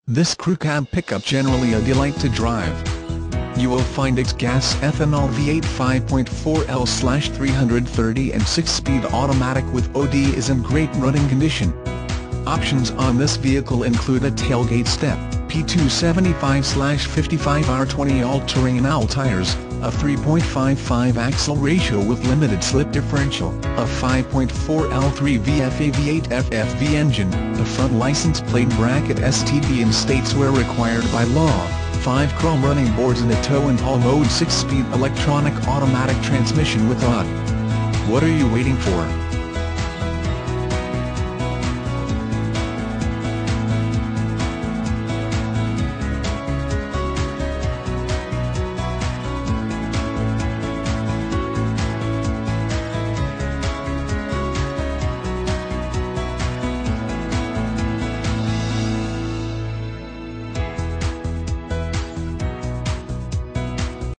This crew cab pickup generally a delight to drive. You will find its gas ethanol V8 5.4L/330 and 6-speed automatic with OD is in great running condition. Options on this vehicle include a tailgate step, P275/55R20 all-terrain all tires, a 3.55 axle ratio with limited slip differential, a 5.4L3 VFA V8 FFV engine, a front license plate bracket STD in states where required by law, 5 chrome running boards and a tow and haul mode 6-speed electronic automatic transmission with OD. What are you waiting for?